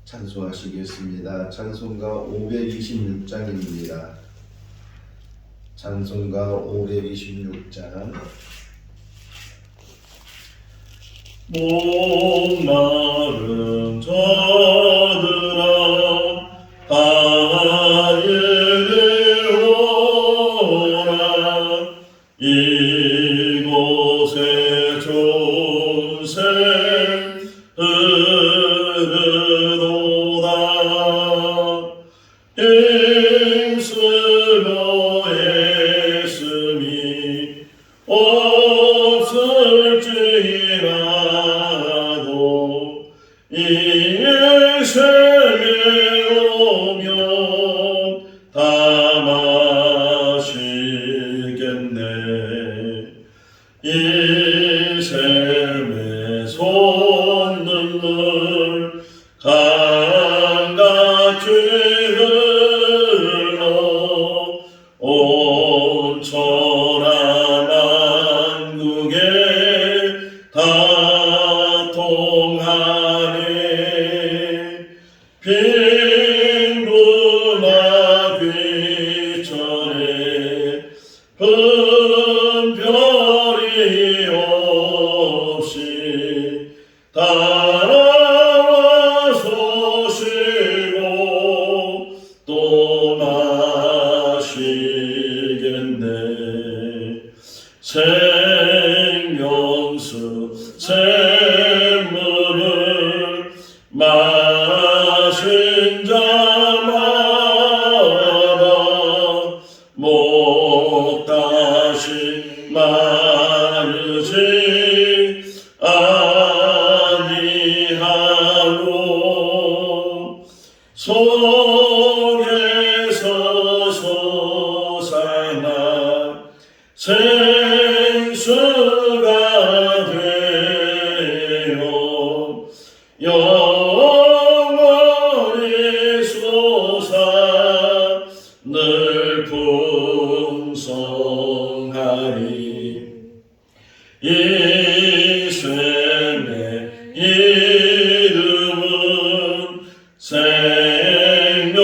찬송하시겠습니다. 찬송가 526장입니다. 찬송가 526장. 목마른 자들아 다 이르오라. 이곳에 존새 흐르도다. 힘쓰며 애씀이 없을지라도 이 생에 오면 다 마시겠네. 이 샘의 손눈물 강같이 흘러 온 천하 만국에 다 통하네. 빈부나 귀천에 분별이 없이 다 와서 쉬고 또 마시겠네. 생명수 샘물을 마신 자마다 목 다시 마르지 아니하고 속에서 솟아나 생수가 되어 영원히 솟아 늘 풍성하리. 이 샘의 이름은 생명의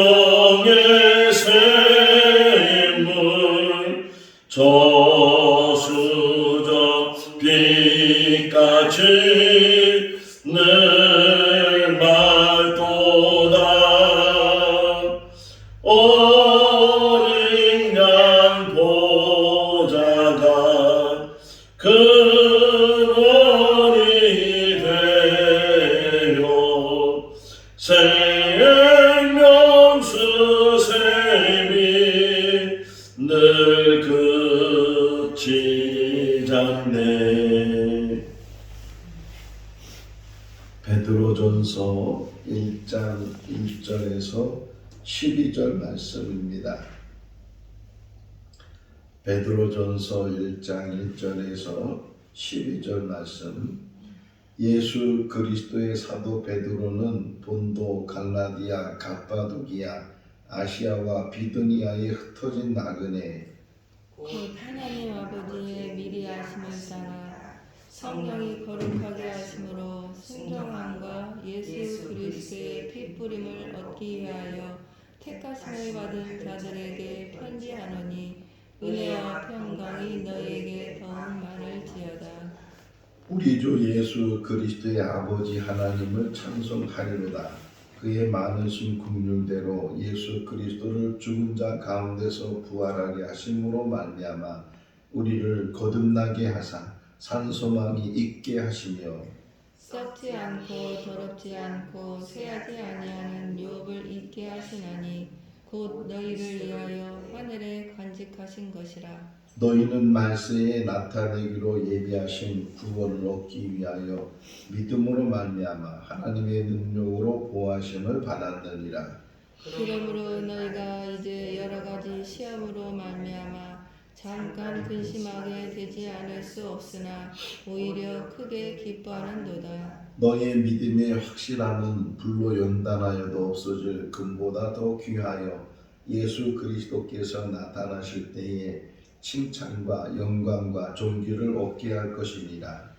샘물, 저수저 빛같이 늘 맑도다. 어린 양 보좌가 근원이 되어 생명수 샘이 늘 그치지 않네. 베드로전서 1장 1절에서 12절 말씀입니다. 베드로전서 1장 1절에서 12절 말씀. 예수 그리스도의 사도 베드로는 본도, 갈라디아, 갑바도기아, 아시아와 비두니아에 흩어진 나그네 곧 하나님 아버지의 미리 아심을 따라 성령이 거룩하게 하심으로 순종함과 예수 그리스도의 핏부림을 얻기 위하여 택하심을 받은 자들에게 편지하노니 은혜와 평강이 너희에게 더욱 많을지어다. 우리 주 예수 그리스도의 아버지 하나님을 찬송하리로다. 그의 많으신 긍휼대로 예수 그리스도를 죽은 자 가운데서 부활하게 하심으로 말미암아 우리를 거듭나게 하사 산소망이 있게 하시며 썩지 않고 더럽지 않고 쇠하지 아니하는 유업을 잊게 하시나니 곧 너희를 위하여 하늘에 간직하신 것이라. 너희는 말세에 나타내기로 예비하신 구원을 얻기 위하여 믿음으로 말미암아 하나님의 능력으로 보호하심을 받았느니라. 그러므로 너희가 이제 여러 가지 시험으로 말미암아 잠깐 근심하게 되지 않을 수 없으나 오히려 크게 기뻐하는도다. 너희의 믿음의 확실함은 불로 연단하여도 없어질 금보다 더 귀하여 예수 그리스도께서 나타나실 때에 칭찬과 영광과 존귀를 얻게 할 것이니라.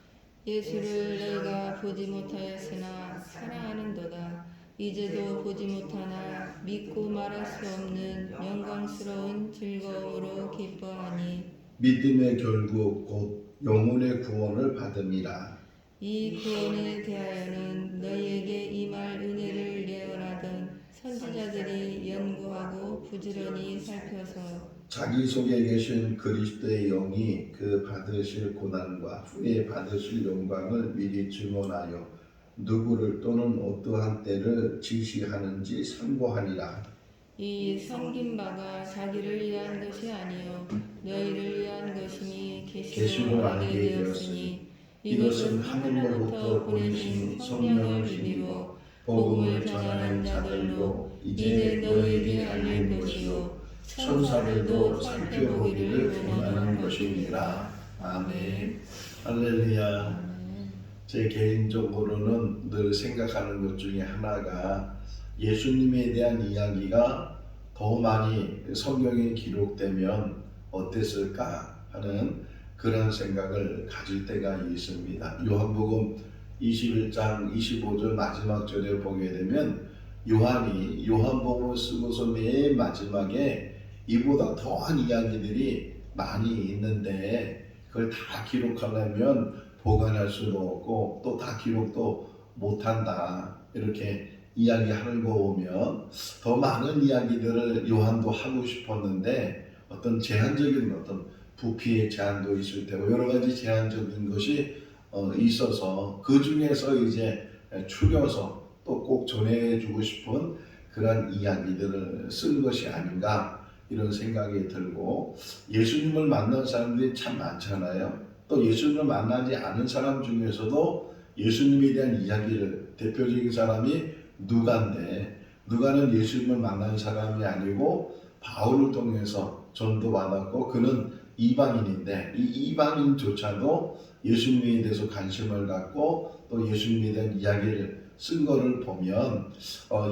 예수를 너희가 보지 못하였으나 사랑하는도다. 이제도 보지 못하나 믿고 말할 수 없는 영광스러운 즐거움으로 기뻐하니 믿음의 결국 곧 영혼의 구원을 받음이라. 이 구원에 대하여는 너희에게 임할 은혜를 예언하던 선지자들이 연구하고 부지런히 살펴서 자기 속에 계신 그리스도의 영이 그 받으실 고난과 후에 받으실 영광을 미리 증언하여 누구를 또는 어떠한 때를 지시하는지 상고하니라. 이 섬긴 바가 자기를 위한 것이 아니요 너희를 위한 것이니 계시로 알게 되었으니 이것은 하늘로부터 보내신 성령을 믿고 복음을 전하는 자들로 이제 너희에게 알릴 것이요 천사들도 살펴보기를 원하는 것이니라. 아멘. 할렐루야. 제 개인적으로는 늘 생각하는 것 중에 하나가 예수님에 대한 이야기가 더 많이 성경에 기록되면 어땠을까 하는 그런 생각을 가질 때가 있습니다. 요한복음 21장 25절 마지막 절에 보게 되면 요한이 요한복음을 쓰고서 맨 마지막에 이보다 더한 이야기들이 많이 있는데 그걸 다 기록하려면 보관할 수도 없고 또 다 기록도 못한다 이렇게 이야기하는 거 보면 더 많은 이야기들을 요한도 하고 싶었는데 어떤 제한적인 어떤 부피의 제한도 있을 테고 여러 가지 제한적인 것이 있어서 그 중에서 이제 추려서 또 꼭 전해주고 싶은 그런 이야기들을 쓴 것이 아닌가 이런 생각이 들고 예수님을 만난 사람들이 참 많잖아요. 또 예수님을 만나지 않은 사람 중에서도 예수님에 대한 이야기를 대표적인 사람이 누가인데 누가는 예수님을 만난 사람이 아니고 바울을 통해서 전도받았고 그는 이방인인데 이 이방인조차도 예수님에 대해서 관심을 갖고 또 예수님에 대한 이야기를 쓴 거를 보면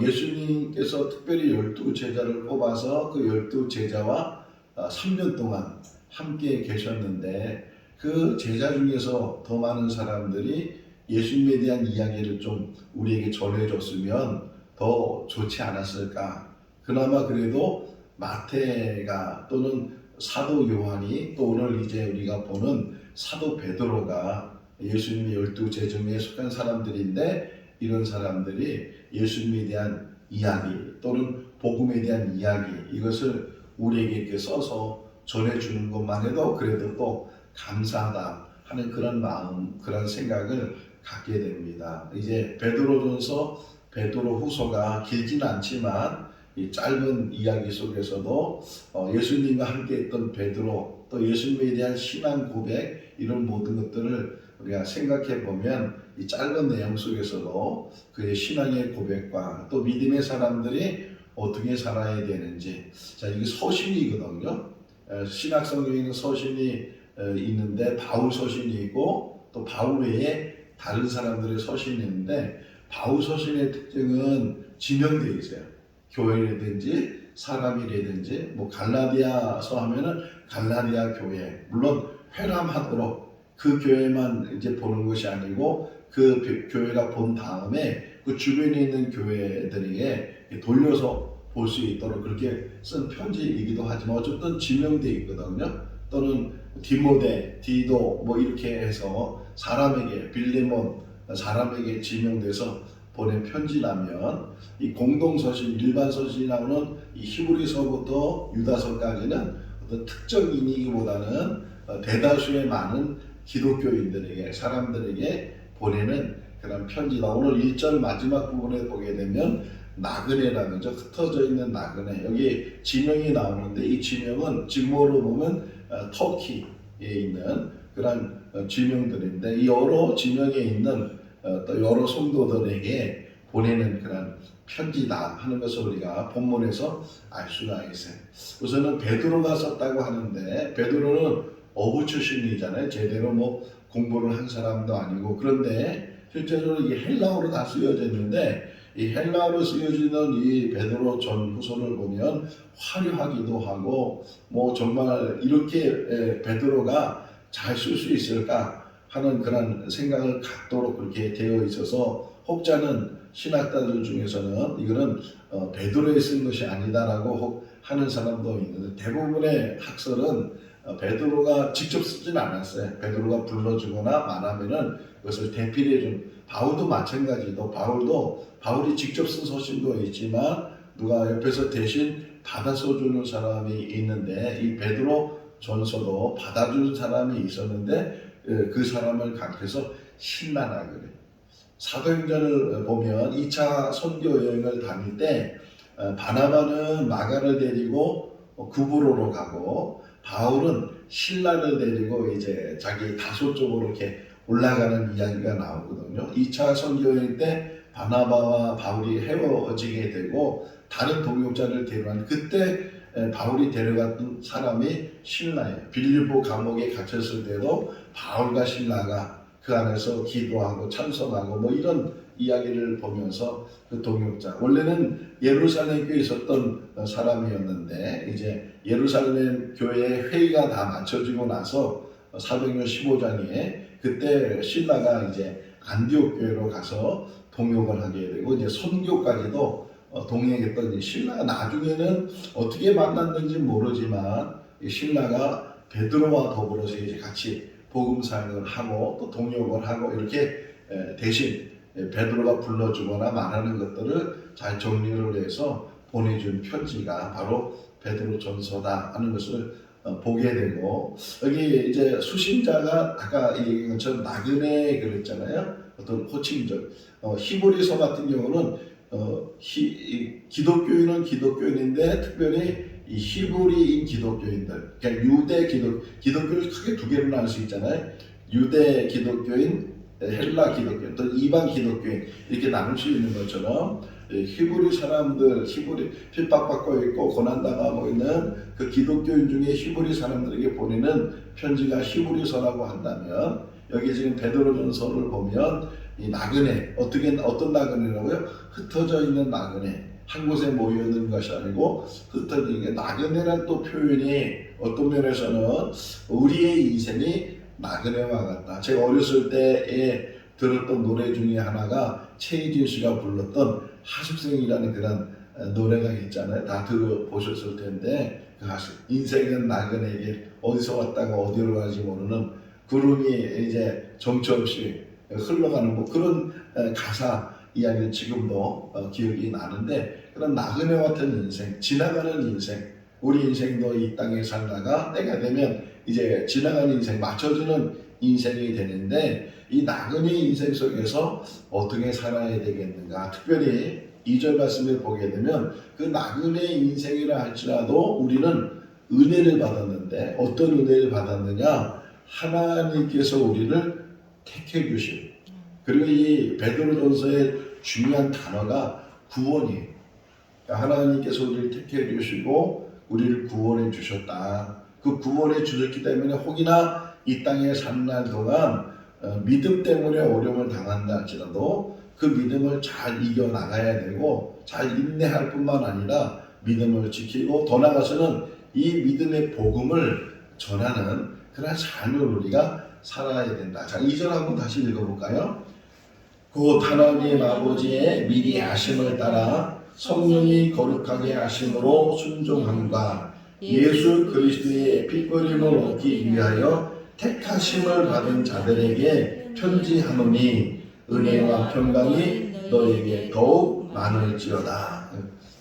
예수님께서 특별히 12제자를 뽑아서 그 12제자와 3년 동안 함께 계셨는데 그 제자 중에서 더 많은 사람들이 예수님에 대한 이야기를 좀 우리에게 전해줬으면 더 좋지 않았을까. 그나마 그래도 마태가 또는 사도 요한이 또 오늘 이제 우리가 보는 사도 베드로가 예수님의 12제자에 속한 사람들인데 이런 사람들이 예수님에 대한 이야기 또는 복음에 대한 이야기 이것을 우리에게 이렇게 써서 전해주는 것만 해도 그래도 또 감사하다 하는 그런 마음 그런 생각을 갖게 됩니다. 이제 베드로전서 베드로후서가 길지는 않지만 이 짧은 이야기 속에서도 예수님과 함께 했던 베드로 또 예수님에 대한 신앙 고백 이런 모든 것들을 우리가 생각해 보면 이 짧은 내용 속에서도 그의 신앙의 고백과 또 믿음의 사람들이 어떻게 살아야 되는지 자 이게 서신이거든요. 신약 성경에는 서신이 있는데 바울 서신이 있고 또 바울 외에 다른 사람들의 서신이 있는데 바울 서신의 특징은 지명되어 있어요. 교회라든지 사람이라든지 뭐 갈라디아서 하면은 갈라디아 교회 물론 회람하도록 그 교회만 이제 보는 것이 아니고 그 교회가 본 다음에 그 주변에 있는 교회들에게 돌려서 볼 수 있도록 그렇게 쓴 편지이기도 하지만 어쨌든 지명되어 있거든요. 또는 디모데, 디도 뭐 이렇게 해서 사람에게 빌레몬 사람에게 지명돼서 보낸 편지라면 이 공동서신 일반 서신이 나오는 이 히브리서부터 유다서까지는 어떤 특정인이기보다는 대다수의 많은 기독교인들에게 사람들에게 보내는 그런 편지다. 오늘 1절 마지막 부분에 보게 되면 나그네라는 저 흩어져 있는 나그네 여기 지명이 나오는데 이 지명은 직모로 보면 터키에 있는 그런 지명들인데 이 여러 지명에 있는 또 여러 성도들에게 보내는 그런 편지다 하는 것을 우리가 본문에서 알 수가 있어요. 우선은 베드로가 썼다고 하는데 베드로는 어부 출신이잖아요. 제대로 뭐 공부를 한 사람도 아니고 그런데 실제로 이게 헬라어로 다 쓰여져 있는데 이 헬라어로 쓰여지는 이 베드로 전후서를 보면 화려하기도 하고 뭐 정말 이렇게 베드로가 잘 쓸 수 있을까 하는 그런 생각을 갖도록 그렇게 되어 있어서 혹자는 신학자들 중에서는 이거는 베드로에 쓴 것이 아니다라고 하는 사람도 있는데, 대부분의 학설은 베드로가 직접 쓰진 않았어요. 베드로가 불러주거나 말하면은 그것을 대필해준. 바울도 마찬가지도, 바울이 직접 쓴 서신도 있지만 누가 옆에서 대신 받아 써주는 사람이 있는데, 이 베드로 전서도 받아주는 사람이 있었는데 그 사람을 가르쳐서 신라라 그래. 사도행전을 보면 2차 선교 여행을 다닐 때 바나바는 마가를 데리고 구브로로 가고, 바울은 신라를 데리고 이제 자기 다소 쪽으로 이렇게 올라가는 이야기가 나오거든요. 2차 선교여행 때 바나바와 바울이 헤어지게 되고 다른 동역자를 데려간, 그때 바울이 데려갔던 사람이 신라예요. 빌립보 감옥에 갇혔을 때도 바울과 신라가 그 안에서 기도하고 찬송하고 뭐 이런 이야기를 보면서 그 동역자, 원래는 예루살렘 교회에 있었던 사람이었는데 이제 예루살렘 교회 회의가 다 마쳐지고 나서 사도행전 15장에 그때 신라가 이제 안디옥 교회로 가서 동역을 하게 되고 이제 선교까지도 동행했던 이 신라가 나중에는 어떻게 만났는지 모르지만 이 신라가 베드로와 더불어서 이제 같이 복음 사역을 하고 또 동역을 하고 이렇게 대신 베드로가 불러주거나 말하는 것들을 잘 정리를 해서 보내준 편지가 바로 베드로 전서다 하는 것을 보게 되고, 여기 이제 수신자가 아까 얘기한 것처럼 나그네 그랬잖아요. 어떤 호칭절. 히브리서 같은 경우는 기독교인은 기독교인인데 특별히 이 히브리인 기독교인들, 그러니까 유대 기독교를 크게 두 개로 나눌 수 있잖아요. 유대 기독교인, 헬라 기독교인, 또 이방 기독교인 이렇게 나눌 수 있는 것처럼 히브리 사람들, 히브리 핍박받고 있고 고난당하고 있는 그 기독교인 중에 히브리 사람들에게 보내는 편지가 히브리서라고 한다면, 여기 지금 베드로전서를 보면 이 나그네, 어떤 나그네라고요? 흩어져 있는 나그네, 한 곳에 모여 있는 것이 아니고 흩어져 있는 나그네란 또 표현이 어떤 면에서는 우리의 인생이 나그네와 같다. 제가 어렸을 때에 들었던 노래 중에 하나가 최희진 씨가 불렀던 하숙생이라는 그런 노래가 있잖아요. 다 들어보셨을 텐데, 그 인생은 나그네에게 어디서 왔다가 어디로 가는지 모르는 구름이 이제 정처 없이 흘러가는 뭐 그런 가사 이야기는 지금도 기억이 나는데, 그런 나그네 같은 인생, 지나가는 인생, 우리 인생도 이 땅에 살다가 때가 되면 이제 지나가는 인생, 맞춰주는 인생이 되는데, 이 나그네 인생 속에서 어떻게 살아야 되겠는가. 특별히 2절 말씀을 보게 되면 그 나그네 인생이라 할지라도 우리는 은혜를 받았는데, 어떤 은혜를 받았느냐, 하나님께서 우리를 택해 주신, 그리고 이 베드로전서의 중요한 단어가 구원이에요. 하나님께서 우리를 택해 주시고 우리를 구원해 주셨다. 그 구원해 주셨기 때문에 혹이나 이 땅에 사는 날 동안 믿음 때문에 어려움을 당한다 할지라도 그 믿음을 잘 이겨나가야 되고, 잘 인내할 뿐만 아니라 믿음을 지키고 더 나아가서는 이 믿음의 복음을 전하는 그런 삶을 우리가 살아야 된다. 자, 2절 한번 다시 읽어볼까요? 곧 하나님 아버지의 미리 아심을 따라 성령이 거룩하게 하심으로 순종함과 예수 그리스도의 핏거림을 얻기 위하여 택하심을 받은 자들에게 편지하노니 은혜와 평강이 너에게 더욱 많을지어다.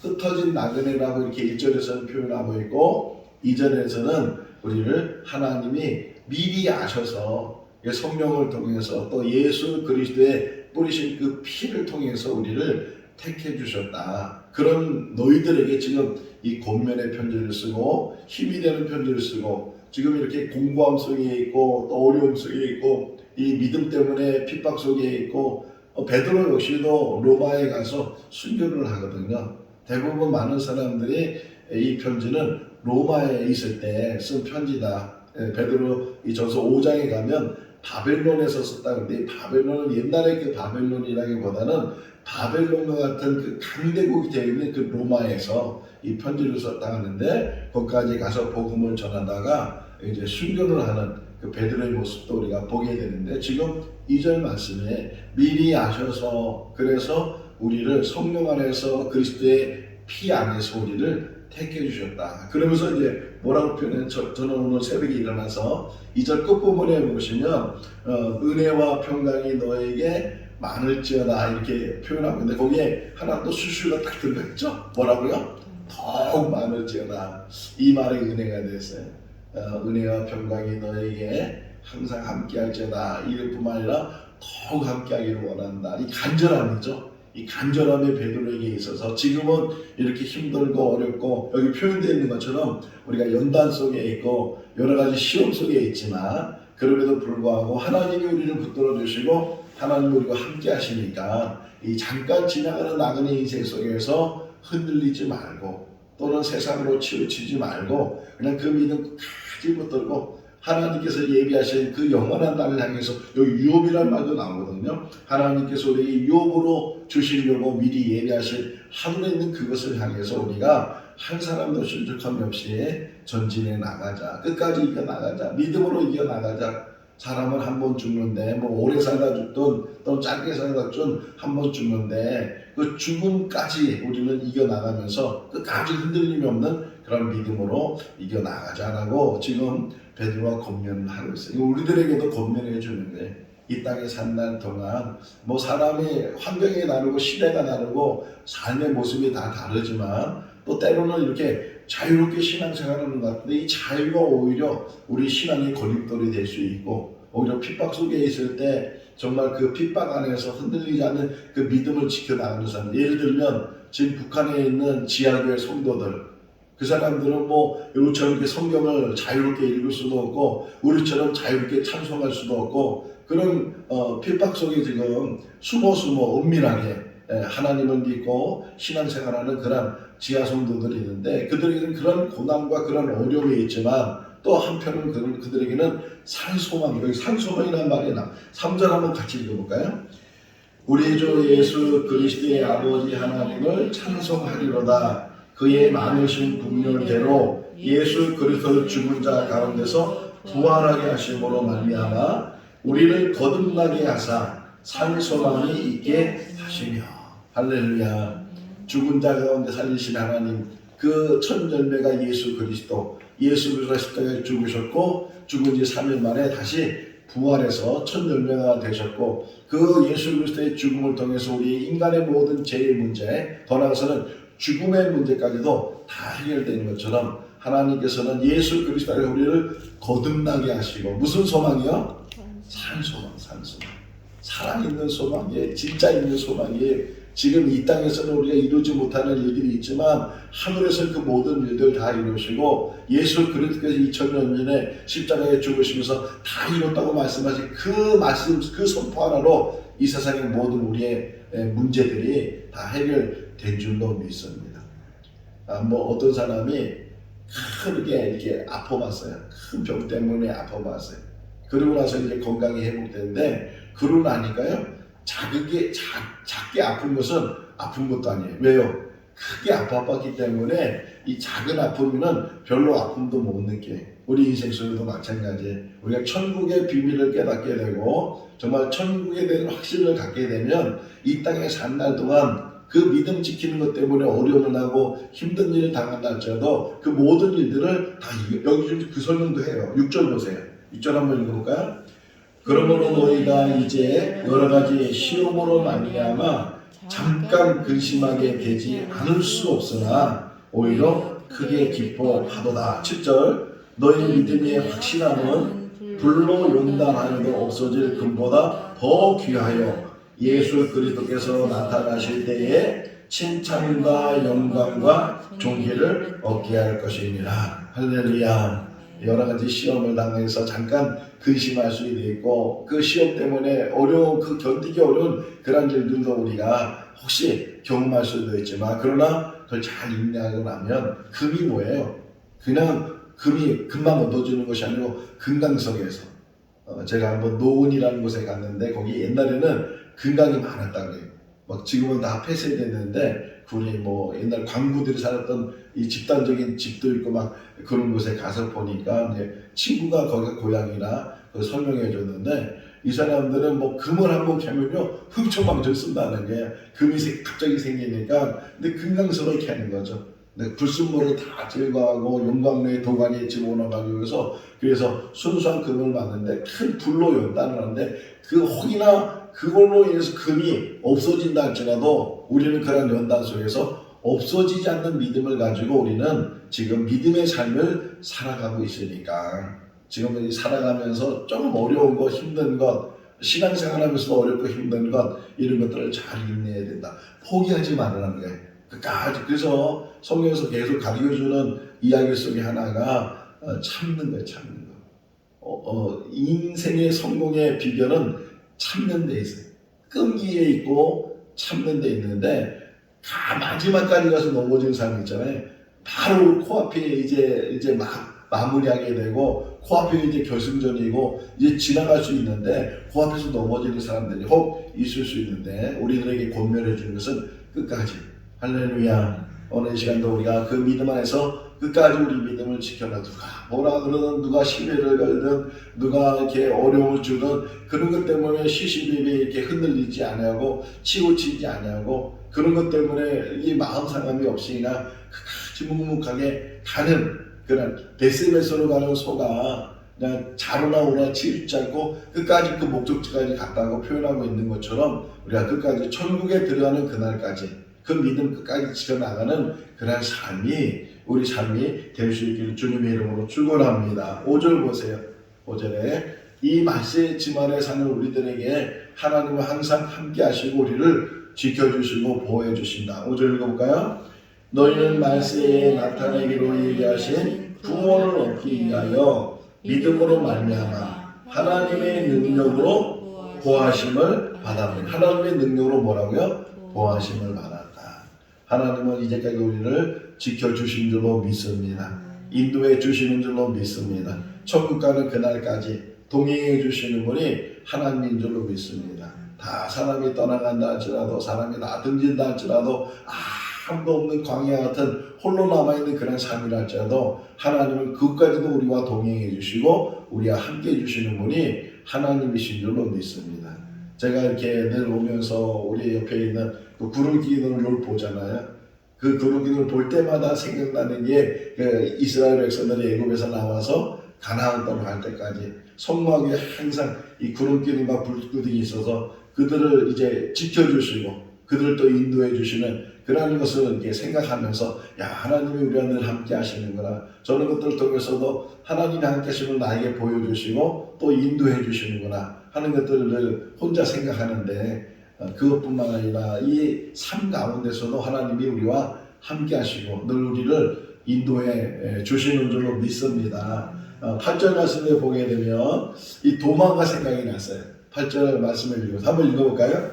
흩어진 나그네라고 이렇게 1절에서는 표현하고 있고, 2절에서는 우리를 하나님이 미리 아셔서 성령을 통해서 또 예수 그리스도의 뿌리신 그 피를 통해서 우리를 택해 주셨다. 그런 너희들에게 지금 이 권면의 편지를 쓰고 힘이 되는 편지를 쓰고, 지금 이렇게 공고함 속에 있고 또 어려움 속에 있고 이 믿음 때문에 핍박 속에 있고, 베드로 역시도 로마에 가서 순교를 하거든요. 대부분 많은 사람들이 이 편지는 로마에 있을 때 쓴 편지다. 베드로 이 전서 5장에 가면 바벨론에서 썼다 그러는데, 바벨론은 옛날에 그 바벨론이라기보다는 바벨론과 같은 그 강대국이 되어 있는 그 로마에서 이 편지를 썼다 하는데, 거기까지 가서 복음을 전하다가 이제 순교를 하는 그 베드로의 모습도 우리가 보게 되는데, 지금 2절 말씀에 미리 아셔서 그래서 우리를 성령 안에서 그리스도의 피 안에서 우리를 택해 주셨다. 그러면서 이제 뭐라고 표현해? 저는 오늘 새벽에 일어나서 2절 끝부분에 보시면 은혜와 평강이 너에게 많을지어다 이렇게 표현하고 있는데 거기에 하나 또 수슈가 딱 들어있죠? 뭐라고요? 더욱 많을지어다. 이 말에 은혜가 됐어요. 은혜와 평강이 너에게 항상 함께할지어다. 이뿐만 아니라 더욱 함께하기를 원한다. 이 간절함이죠. 이 간절함의 베드로에게 있어서 지금은 이렇게 힘들고 어렵고 여기 표현되어 있는 것처럼 우리가 연단 속에 있고 여러 가지 시험 속에 있지만 그럼에도 불구하고 하나님이 우리를 붙들어 주시고 하나님 우리와 함께 하시니까 이 잠깐 지나가는 나그네 인생 속에서 흔들리지 말고 또는 세상으로 치우치지 말고 그냥 그 믿음 끝까지 붙들고 하나님께서 예비하신 그 영원한 날을 향해서 여기 유업이란 말도 나오거든요. 하나님께서 우리에게 유업으로 주시려고 미리 예비하신 하늘에 있는 그것을 향해서 우리가 한 사람도 실족함이 없이 전진해 나가자. 끝까지 이겨나가자. 믿음으로 이겨나가자. 사람은 한 번 죽는데 뭐 오래 살다 죽든 또는 짧게 살다 죽든 한 번 죽는데 그 죽음까지 우리는 이겨나가면서 끝까지 흔들림이 없는 그런 믿음으로 이겨나가자라고 지금 베드로가 권면을 하고 있어요. 우리들에게도 권면해 주는데 이 땅에 산 날 동안 뭐 사람이 환경이 다르고 시대가 다르고 삶의 모습이 다 다르지만 또 때로는 이렇게 자유롭게 신앙생활하는 것 같은데 이 자유가 오히려 우리 신앙의 걸림돌이 될 수 있고 오히려 핍박 속에 있을 때 정말 그 핍박 안에서 흔들리지 않는 그 믿음을 지켜나가는 사람. 예를 들면 지금 북한에 있는 지하교회 성도들 그 사람들은 뭐 우리처럼 이렇게 성경을 자유롭게 읽을 수도 없고 우리처럼 자유롭게 찬송할 수도 없고 그런 핍박 속에 지금 숨어 은밀하게 하나님을 믿고 신앙생활하는 그런 지하 성도들이 있는데 그들에게는 그런 고난과 그런 어려움이 있지만 또 한편은 그들에게는 산소망, 여기 산소망이라는 말이 나 3절 한번 같이 읽어볼까요? 우리 주 예수 그리스도의 아버지 하나님을 찬송하리로다. 그의 많으신 국률대로 예수 그리스도 죽은 자 가운데서 부활하게 하심으로 말미암아 우리를 거듭나게 하사 산소망이 있게 하시며 할렐루야. 죽은 자 가운데 살리신 하나님 그 첫 열매가 예수 그리스도가 십자가에 죽으셨고 죽은 지 3일 만에 다시 부활해서 첫 열매가 되셨고 그 예수 그리스도의 죽음을 통해서 우리 인간의 모든 죄의 문제 더 나아가서는 죽음의 문제까지도 다 해결되는 것처럼 하나님께서는 예수 그리스도로 우리를 거듭나게 하시고 무슨 소망이요? 산소망. 살아있는 소망이에요. 진짜 있는 소망이에요. 지금 이 땅에서는 우리가 이루지 못하는 일들이 있지만 하늘에서 그 모든 일들 다 이루시고 예수 그리스도께서 2000년 전에 십자가에 죽으시면서 다 이뤘다고 말씀하신 그 말씀 그 선포 하나로 이 세상의 모든 우리의 문제들이 다 해결된 줄로 믿습니다. 뭐 어떤 사람이 크게 이렇게 아파봤어요. 큰 병 때문에 아파봤어요. 그러고 나서 이제 건강이 회복되는데 그러고 나니까요. 작게 아픈 것은 아픈 것도 아니에요. 왜요? 크게 아파봤기 때문에 이 작은 아픔에는 별로 아픔도 못 느껴요. 우리 인생 속에도 마찬가지예요. 우리가 천국의 비밀을 깨닫게 되고 정말 천국에 대한 확신을 갖게 되면 이 땅에 산 날 동안 그 믿음 지키는 것 때문에 어려움을 하고 힘든 일을 당한다 할지라도 그 모든 일들을 다 여기 좀 그 설명도 해요. 6절 보세요. 6절 한번 읽어볼까요? 그러므로 너희가 이제 여러 가지 시험으로 말미암아 잠깐 근심하게 되지 않을 수 없으나 오히려 크게 기뻐하도다. 7절 너희 믿음의 확신함은 불로 용단하여도 없어질 금보다 더 귀하여 예수 그리스도께서 나타나실 때에 칭찬과 영광과 존귀를 얻게 할 것입니다. 할렐루야. 여러 가지 시험을 당해서 잠깐 근심할 수도 있고 그 시험 때문에 어려운 그 견디기 어려운 그런 일들도 우리가 혹시 경험할 수도 있지만 그러나 그걸 잘 인내하고 나면 금이 뭐예요? 그냥 금이 금방 얻어지는 것이 아니고 금강석에서 제가 한번 노은이라는 곳에 갔는데 거기 옛날에는 금강이 많았다고 해요. 막 지금은 다 폐쇄됐는데 우리 뭐 옛날 광부들이 살았던 이 집단적인 집도 있고 막 그런 곳에 가서 보니까 이제 친구가 거기가 고향이라 설명해 줬는데 이 사람들은 뭐 금을 한번 캐면요 흥청망청 쓴다는 게 금이 갑자기 생기니까 근데 금강석을 캐는 거죠. 근데 불순물을 다 제거하고 용광로에 도가니에 집어넣어가지고 그래서 순수한 금을 받는데 큰 불로 연단을 하는데 그 혹이나 그걸로 인해서 금이 없어진다 할지라도 우리는 그런 연단 속에서 없어지지 않는 믿음을 가지고 우리는 지금 믿음의 삶을 살아가고 있으니까 지금 살아가면서 좀 어려운 것, 힘든 것, 신앙생활하면서도 어렵고 힘든 것 이런 것들을 잘 인내해야 된다. 포기하지 말라는 거예요. 끝까지. 그래서 성경에서 계속 가르쳐주는 이야기 속에 하나가 참는 거예요. 참는 거. 인생의 성공의 비결은 참는 데 있어요. 끈기에 있고 참는 데 있는데 마지막까지 가서 넘어진 사람 있잖아요. 바로 코앞에 이제 막 마무리하게 되고 코앞에 이제 결승전이고 이제 지나갈 수 있는데 코앞에서 넘어지는 사람들이 혹 있을 수 있는데 우리들에게 권면해 주는 것은 끝까지 할렐루야. 오늘 시간도 우리가 그 믿음 안에서 끝까지 우리 믿음을 지켜라. 누가 뭐라 그러든 누가 시비를 걸든 누가 이렇게 어려움을 주든 그런 것 때문에 시시비비 이렇게 흔들리지 아니하고 치우치지 아니하고 그런 것 때문에 이 마음 상함이 없으나 끝까지 묵묵하게 가는 그런 베스베스로 가는 소가 그냥 자루나 오나 치우치 않고 끝까지 그 목적지까지 갔다고 표현하고 있는 것처럼 우리가 끝까지 천국에 들어가는 그날까지 그 믿음 끝까지 지켜나가는 그런 삶이 우리 삶이 될 수 있기를 주님의 이름으로 축원합니다. 5절 보세요. 5절에 이 말세의 짐 아래 사는 우리들에게 하나님은 항상 함께 하시고 우리를 지켜주시고 보호해 주신다. 5절 읽어볼까요? 너희는 말세에 나타내기로 얘기하신 구원을 얻기 위하여 믿음으로 말미암아 하나님의 능력으로 보호하심을 받았다. 하나님의 능력으로 뭐라고요? 보호하심을 받았다. 하나님은 이제까지 우리를 지켜주신 줄로 믿습니다. 인도해 주시는 줄로 믿습니다. 천국 가는 그날까지 동행해 주시는 분이 하나님인 줄로 믿습니다. 다 사람이 떠나간다 할지라도 사람이 다 등진다 할지라도 아무도 없는 광야 같은 홀로 남아있는 그런 삶이라 할지라도 하나님은 그것까지도 우리와 동행해 주시고 우리와 함께 해주시는 분이 하나님이신 줄로 믿습니다. 제가 이렇게 늘 오면서 우리 옆에 있는 그 구름기둥을 보잖아요. 그 구름기둥을 볼 때마다 생각나는 게 그 이스라엘 백성들이 애굽에서 나와서 가나안 땅으로 갈 때까지 성막 위에 항상 이 구름기둥과 불기둥이 있어서 그들을 이제 지켜주시고 그들을 또 인도해 주시는 그런 것을 이렇게 생각하면서 야 하나님이 우리와 늘 함께 하시는구나. 저런 것들을 통해서도 하나님이 함께 하시는 나에게 보여주시고 또 인도해 주시는구나 하는 것들을 혼자 생각하는데 그것뿐만 아니라 이 삶 가운데서도 하나님이 우리와 함께 하시고 늘 우리를 인도해 주시는 줄로 믿습니다. 8절 말씀에 보게 되면 이 도마가 생각이 났어요. 8절 말씀을 한번 읽어볼까요?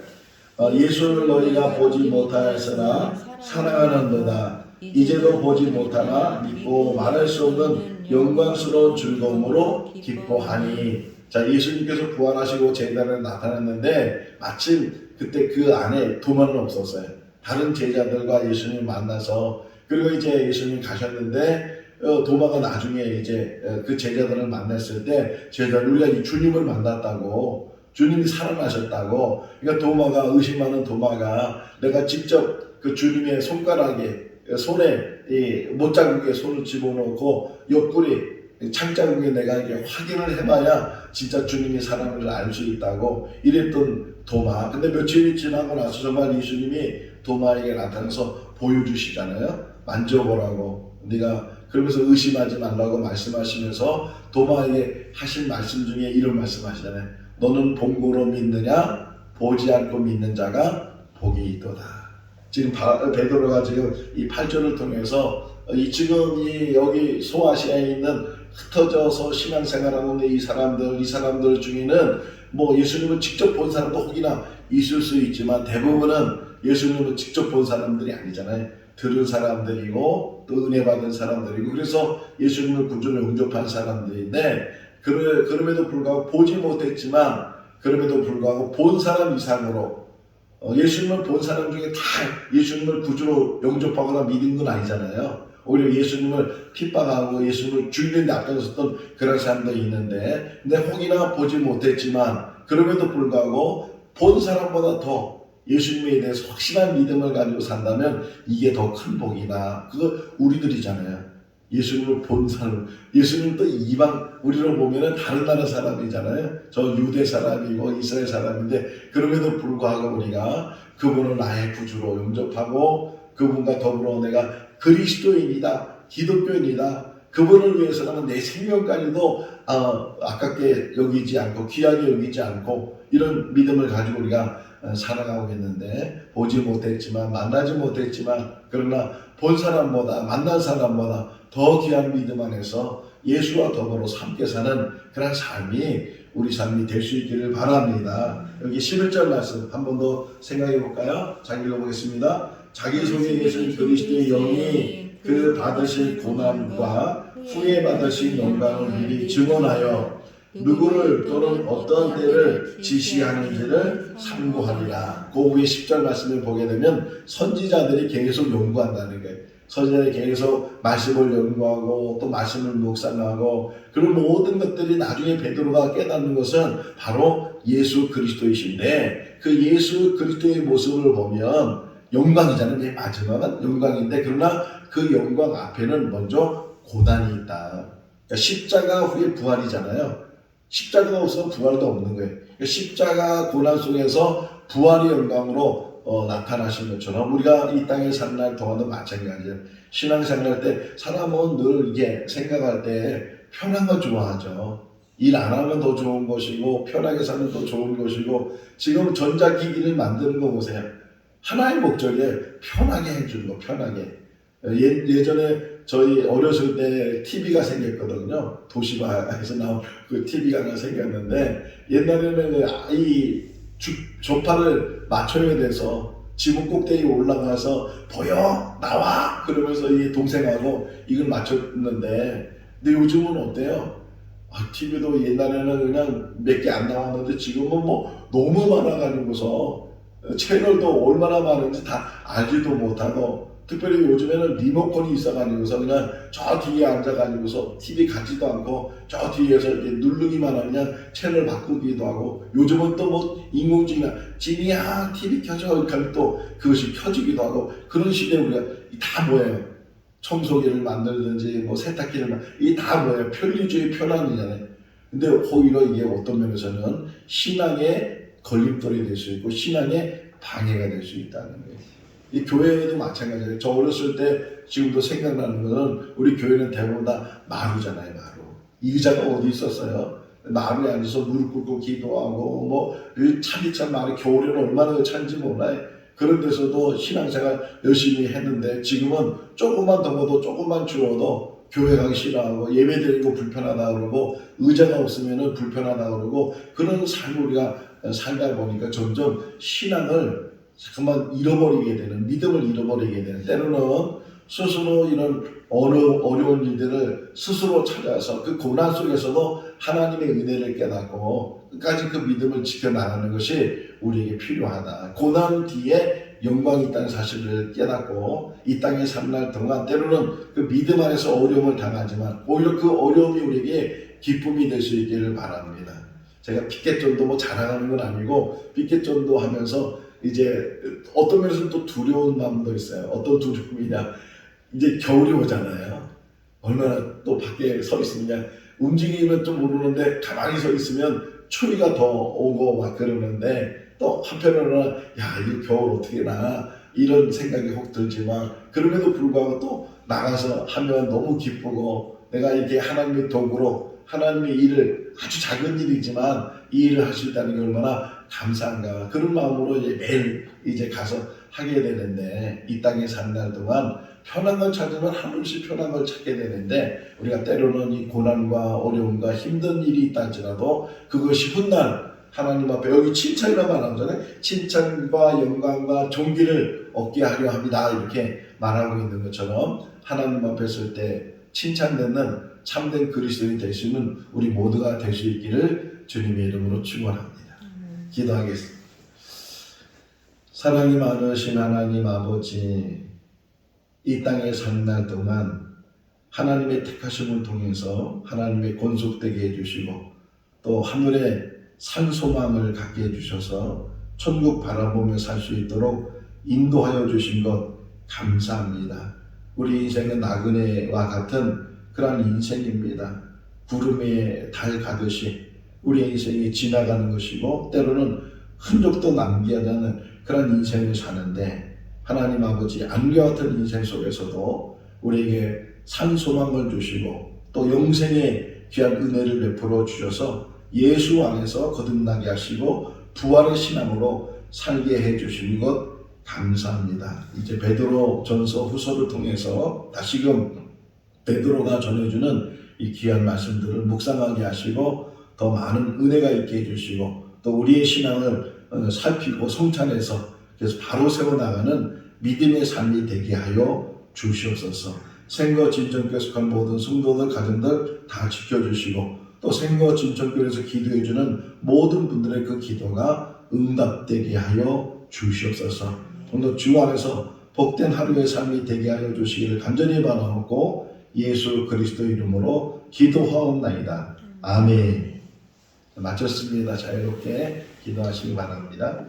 예수를 너희가 보지 못하였으나 사랑하는도다. 이제도 보지 못하나 믿고 말할 수 없는 영광스러운 즐거움으로 기뻐하니. 자, 예수님께서 부활하시고 제자들에 나타났는데 마침 그때 그 안에 도마는 없었어요. 다른 제자들과 예수님 만나서 그리고 이제 예수님 가셨는데 도마가 나중에 이제 그 제자들을 만났을 때 제자들 우리가 이 주님을 만났다고 주님이 살아나셨다고 그러니까 도마가 의심하는 도마가 내가 직접 그 주님의 손가락에 손에 이 못자국에 손을 집어넣고 옆구리 창자국에 내가 이게 확인을 해봐야 진짜 주님이 살아남을 알 수 있다고 이랬던 도마. 근데 며칠이 지나고 나서 정말 예수님이 도마에게 나타나서 보여주시잖아요. 만져보라고. 네가 그러면서 의심하지 말라고 말씀하시면서 도마에게 하신 말씀 중에 이런 말씀하시잖아요. 너는 본고로 믿느냐? 보지 않고 믿는 자가 복이 있도다. 지금 베드로가 지금 이 8절을 통해서 지금 여기 소아시아에 있는 흩어져서 신앙생활하고 있는 이 사람들 중에는 뭐 예수님을 직접 본 사람도 혹이나 있을 수 있지만 대부분은 예수님을 직접 본 사람들이 아니잖아요. 들은 사람들이고 또 은혜 받은 사람들이고 그래서 예수님을 구주로 영접한 사람들인데 그럼에도 불구하고 보지 못했지만 그럼에도 불구하고 본 사람 이상으로 예수님을 본 사람 중에 다 예수님을 구주로 영접하거나 믿은 건 아니잖아요. 오히려 예수님을 핍박하고 예수님을 죽이는 데 앞장섰던 그런 사람도 있는데 근데 혹이나 보지 못했지만 그럼에도 불구하고 본 사람보다 더 예수님에 대해서 확실한 믿음을 가지고 산다면 이게 더 큰 복이다. 그거 우리들이잖아요. 예수님을 본 사람, 예수님은 또 이방, 우리로 보면은 다른 나라 사람이잖아요. 저 유대 사람이고 이스라엘 사람인데 그럼에도 불구하고 우리가 그분을 나의 구주로 영접하고 그분과 더불어 내가 그리스도인이다, 기독교인이다. 그분을 위해서라면 내 생명까지도 아깝게 여기지 않고 귀하게 여기지 않고 이런 믿음을 가지고 우리가 살아가고 있는데 보지 못했지만 만나지 못했지만 그러나 본 사람보다 만난 사람보다 더 귀한 믿음 안에서 예수와 더불어 함께 사는 그런 삶이 우리 삶이 될 수 있기를 바랍니다. 여기 11절 말씀 한 번 더 생각해 볼까요? 자, 읽어보겠습니다. 자기 속에 계신 그리스도의 영이 그 받으실 고난과 후에 받으신 영광을 미리 증언하여 누구를 또는 어떤 때를 지시하는지를 삼고하리라. 그 위에 10절 말씀을 보게 되면 선지자들이 계속 연구한다는 거예요. 선지자들이 계속 말씀을 연구하고 또 말씀을 묵상하고 그런 모든 것들이 나중에 베드로가 깨닫는 것은 바로 예수 그리스도이신데 그 예수 그리스도의 모습을 보면 영광이잖아요. 맨 마지막은 영광인데 그러나 그 영광 앞에는 먼저 고난이 있다. 그러니까 십자가 후에 부활이잖아요. 십자가가 없으면 부활도 없는 거예요. 그러니까 십자가 고난 속에서 부활의 영광으로 나타나신 것처럼 우리가 이 땅에 사는 날 동안도 마찬가지예요. 신앙생활 할 때 사람은 늘 이게 생각할 때 편한 거 좋아하죠. 일 안 하면 더 좋은 것이고 편하게 사면 더 좋은 것이고 지금 전자기기를 만드는 거 보세요. 하나의 목적에 편하게 해주는 거, 편하게. 예전에 저희 어렸을 때 TV가 생겼거든요. 도시화에서 나온 그 TV가 하나 생겼는데 옛날에는 이 조파를 맞춰야 돼서 지붕 꼭대기에 올라가서 보여 나와 그러면서 이 동생하고 이걸 맞췄는데 근데 요즘은 어때요? TV도 옛날에는 그냥 몇 개 안 나왔는데 지금은 뭐 너무 많아가지고서 채널도 얼마나 많은지 다 알지도 못하고 특별히 요즘에는 리모컨이 있어가지고서 그냥 저 뒤에 앉아가지고서 TV 같지도 않고 저 뒤에서 이렇게 누르기만 하면 그냥 채널 바꾸기도 하고 요즘은 또 뭐 인공지능 지니야 TV 켜줘 이렇게 하면 또 그것이 켜지기도 하고 그런 시대에 우리가 다 뭐예요? 청소기를 만들든지 뭐 세탁기를 이게 다 뭐예요? 편리주의 편안이잖아요. 근데 오히려 이게 어떤 면에서는 신앙의 걸림돌이 될 수 있고 신앙의 방해가 될 수 있다는 거예요. 이 교회도 마찬가지예요. 저 어렸을 때 지금도 생각나는 것은 우리 교회는 대부분 다 마루잖아요. 마루. 의자가 어디 있었어요? 마루에 앉아서 무릎 꿇고 기도하고 뭐 차디찬 마루 겨울에는 얼마나 찬지 몰라요. 그런 데서도 신앙생활 열심히 했는데 지금은 조금만 더워도 조금만 추워도 교회 가기 싫어하고 예배 드리는 거 불편하다 그러고 의자가 없으면 불편하다 그러고 그런 삶을 우리가 살다 보니까 점점 신앙을 잠깐만 잃어버리게 되는 믿음을 잃어버리게 되는 때로는 스스로 이런 어려운 일들을 스스로 찾아서 그 고난 속에서도 하나님의 은혜를 깨닫고 끝까지 그 믿음을 지켜나가는 것이 우리에게 필요하다. 고난 뒤에 영광이 있다는 사실을 깨닫고 이 땅에 사는 날 동안 때로는 그 믿음 안에서 어려움을 당하지만 오히려 그 어려움이 우리에게 기쁨이 될 수 있기를 바랍니다. 제가 피켓존도 뭐 자랑하는 건 아니고 피켓존도 하면서 이제 어떤 면에서는 또 두려운 마음도 있어요. 어떤 두려움이냐 이제 겨울이 오잖아요. 얼마나 또 밖에 서 있으면 움직이면 좀 모르는데 가만히 서 있으면 추위가 더 오고 막 그러는데 또 한편으로는 야 이 겨울 어떻게 나 이런 생각이 혹 들지만 그럼에도 불구하고 또 나가서 하면 너무 기쁘고 내가 이렇게 하나님의 도구로 하나님의 일을 아주 작은 일이지만 이 일을 할 수 있다는 게 얼마나 감사한가 그런 마음으로 이제 매일 이제 가서 하게 되는데 이 땅에 사는 날 동안 편한 걸 찾으면 한없이 편한 걸 찾게 되는데 우리가 때로는 이 고난과 어려움과 힘든 일이 있다 할지라도 그것이 훗날 하나님 앞에 여기 칭찬이라고 말하잖아요. 칭찬과 영광과 존귀를 얻게 하려 합니다. 이렇게 말하고 있는 것처럼 하나님 앞에 설 때 칭찬되는 참된 그리스도인이 될 수 있는 우리 모두가 될 수 있기를 주님의 이름으로 축원합니다. 기도하겠습니다. 사랑이 많으신 하나님 아버지 이 땅에 사는 날 동안 하나님의 택하심을 통해서 하나님의 권속되게 해주시고 또 하늘에 산소망을 갖게 해주셔서 천국 바라보며 살 수 있도록 인도하여 주신 것 감사합니다. 우리 인생은 나그네와 같은 그러한 인생입니다. 구름에 달 가듯이 우리 인생이 지나가는 것이고 때로는 흔적도 남기지 않는 그런 인생을 사는데 하나님 아버지 안개와 같은 인생 속에서도 우리에게 산소망을 주시고 또 영생의 귀한 은혜를 베풀어 주셔서 예수 안에서 거듭나게 하시고 부활의 신앙으로 살게 해주신 것 감사합니다. 이제 베드로 전서 후서를 통해서 다시금 베드로가 전해주는 이 귀한 말씀들을 묵상하게 하시고 더 많은 은혜가 있게 해주시고 또 우리의 신앙을 살피고 성찬해서 그래서 바로 세워나가는 믿음의 삶이 되게 하여 주시옵소서. 생거 진정교회 속한 모든 성도들 가정들 다 지켜주시고 또 생거 진정교회에서 기도해주는 모든 분들의 그 기도가 응답되게 하여 주시옵소서. 오늘 주 안에서 복된 하루의 삶이 되게 하여 주시기를 간절히 바라옵고 예수 그리스도 이름으로 기도하옵나이다. 아멘. 마쳤습니다. 자유롭게 기도하시기 바랍니다.